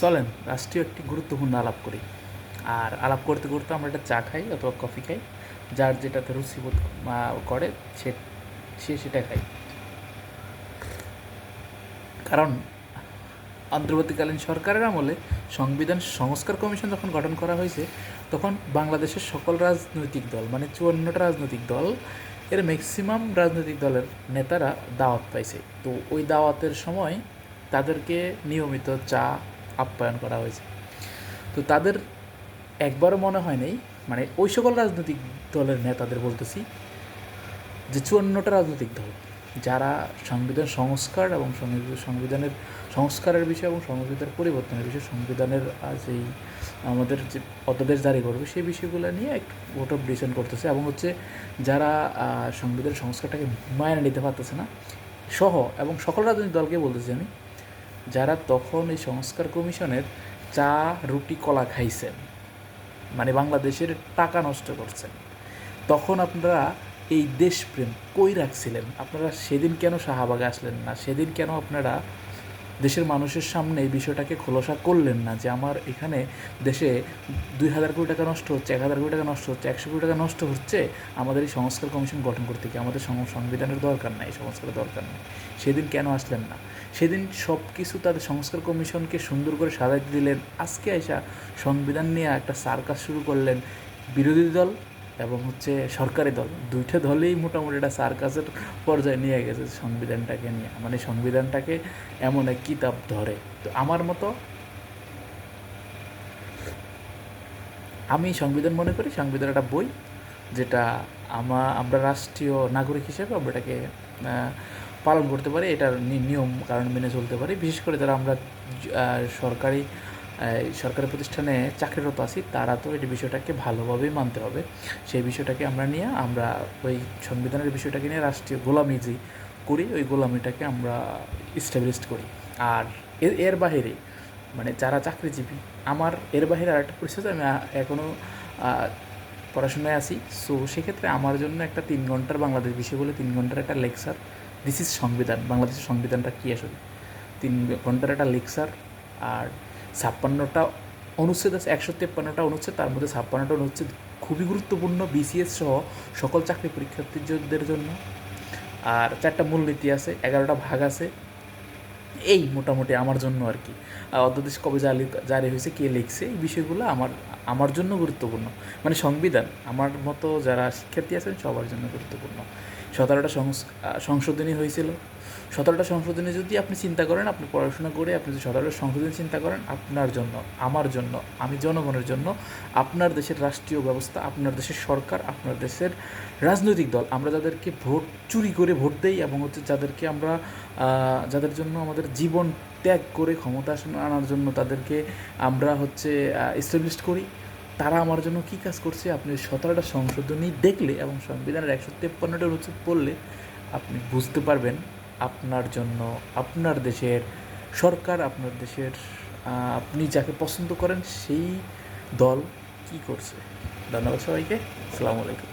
চলেন রাষ্ট্রীয় একটি গুরুত্বপূর্ণ আলাপ করি। আর আলাপ করতে করতে আমরা একটা চা খাই অথবা কফি খাই, যার যেটাতে রুচিবোধ করে সে সে সেটা খাই। কারণ অন্তর্বর্তীকালীন সরকারের আমলে সংবিধান সংস্কার কমিশন যখন গঠন করা হয়েছে, তখন বাংলাদেশের সকল রাজনৈতিক দল মানে 54টা রাজনৈতিক দল এর ম্যাক্সিমাম রাজনৈতিক দলের নেতারা দাওয়াত পাইছে। তো ওই দাওয়াতের সময় তাদেরকে নিয়মিত চা আপ্যায়ন করা হয়েছে। তো তাদের একবারও মনে হয় নাই, মানে ওই সকল রাজনৈতিক দলের নেতাদের বলতেছি, যে 54টা রাজনৈতিক দল যারা সংবিধান সংস্কার এবং সংবিধানের সংস্কারের বিষয় এবং সংবিধানের পরিবর্তনের বিষয়, সংবিধানের যেই আমাদের যে অধ্যাদেশ জারি করবে সেই বিষয়গুলো নিয়ে একটু ভোট অফ ডিসিশন করতেছে, এবং হচ্ছে যারা সংবিধানের সংস্কারটাকে মায়না নিতে পারতেছে না সহ, এবং সকল রাজনৈতিক দলকে বলতেছি আমি, যারা তখন এই সংস্কার কমিশনের চা রুটি কলা খাইছেন, মানে বাংলাদেশের টাকা নষ্ট করছেন, তখন আপনারা এই দেশপ্রেম কই রাখছিলেন? আপনারা সেদিন কেন শাহবাগে আসলেন না? সেদিন কেন আপনারা দেশের মানুষের সামনে এই বিষয়টাকে খোলসা করলেন না যে আমার এখানে দেশে 2,000 কোটি টাকা নষ্ট হচ্ছে, 1,000 কোটি টাকা নষ্ট হচ্ছে, 100 কোটি টাকা নষ্ট হচ্ছে, আমাদের এই সংস্কার কমিশন গঠন করতে গিয়ে আমাদের সংবিধানের দরকার নাই, সংস্কারের দরকার নেই। সেদিন কেন আসলেন না? সেদিন সব কিছু তাদের সংস্কার কমিশনকে সুন্দর করে সাজাতে দিলেন, আজকে এসা সংবিধান নিয়ে একটা সার্কাস শুরু করলেন। বিরোধী দল এবং হচ্ছে সরকারি দল, দুইটা দলেই মোটামুটি একটা সার্কাসের পর্যায়ে নিয়ে গেছে সংবিধানটাকে নিয়ে, মানে সংবিধানটাকে এমন এক কিতাব ধরে। তো আমার মতো, আমি সংবিধান মনে করি সংবিধান একটা বই, যেটা আমরা রাষ্ট্রীয় নাগরিক হিসেবে আমরা এটাকে পালন করতে পারি, এটার নিয়ম কারণ মেনে চলতে পারি। বিশেষ করে যারা আমরা সরকারি সরকারি প্রতিষ্ঠানে চাকরিরত আছি, তারা তো এই বিষয়টাকে ভালোভাবেই মানতে হবে। সেই বিষয়টাকে আমরা নিয়ে আমরা ওই সংবিধানের বিষয়টাকে নিয়ে রাষ্ট্রীয় গোলামি যে করি, ওই গোলামিটাকে আমরা স্ট্যাবলিশড করি। আর এর বাহিরে, মানে যারা চাকরিজীবী, আমার এর বাইরে আর একটা পরিস্থিতি, আমি এখনও পড়াশোনায় আছি। সো সেক্ষেত্রে আমার জন্য একটা 3 ঘন্টার বাংলাদেশ বিষয় বলে 3 ঘন্টার একটা লেকচার, দিস ইজ সংবিধান, বাংলাদেশের সংবিধানটা কী আসলে, 3 ঘন্টার একটা লেকচার। আর 56টা অনুচ্ছেদ আছে, 153টা অনুচ্ছেদ, তার মধ্যে 56টা অনুচ্ছেদ খুবই গুরুত্বপূর্ণ বিসিএস সহ সকল চাকরি পরীক্ষার্থীদের জন্য। আর 4টা মূলনীতি আছে, 11টা ভাগ আছে। এই মোটামুটি আমার জন্য আর কি অধ্যাদেশ কবে জারি হয়েছে, কে লিখছে, এই বিষয়গুলো আমার আমার জন্য গুরুত্বপূর্ণ। মানে সংবিধান আমার মতো যারা শিক্ষার্থী আছেন সবার জন্য গুরুত্বপূর্ণ। 17টা সংশোধনী হয়েছিল। 17টা সংশোধনী যদি আপনি চিন্তা করেন, আপনি পড়াশোনা করে আপনি যদি 17টা সংশোধনী চিন্তা করেন, আপনার জন্য, আমার জন্য, আমি জনগণের জন্য, আপনার দেশের রাষ্ট্রীয় ব্যবস্থা, আপনার দেশের সরকার, আপনার দেশের রাজনৈতিক দল, আমরা যাদেরকে ভোট চুরি করে ভোট দেই এবং হচ্ছে যাদেরকে আমরা যাদের জন্য আমাদের জীবন ত্যাগ করে ক্ষমতা আনার জন্য তাদেরকে আমরা হচ্ছে এস্টাবলিশ করি, তারা আমার জন্য কী কাজ করছে আপনি 17টা সংশোধনী দেখলে এবং সংবিধানের 153টা অনুচ্ছেদ পড়লে আপনি বুঝতে পারবেন আপনার জন্য, আপনার দেশের সরকার, আপনার দেশের আপনি যাকে পছন্দ করেন সেই দল কী করছে। ধন্যবাদ সবাইকে। আসসালামু আলাইকুম।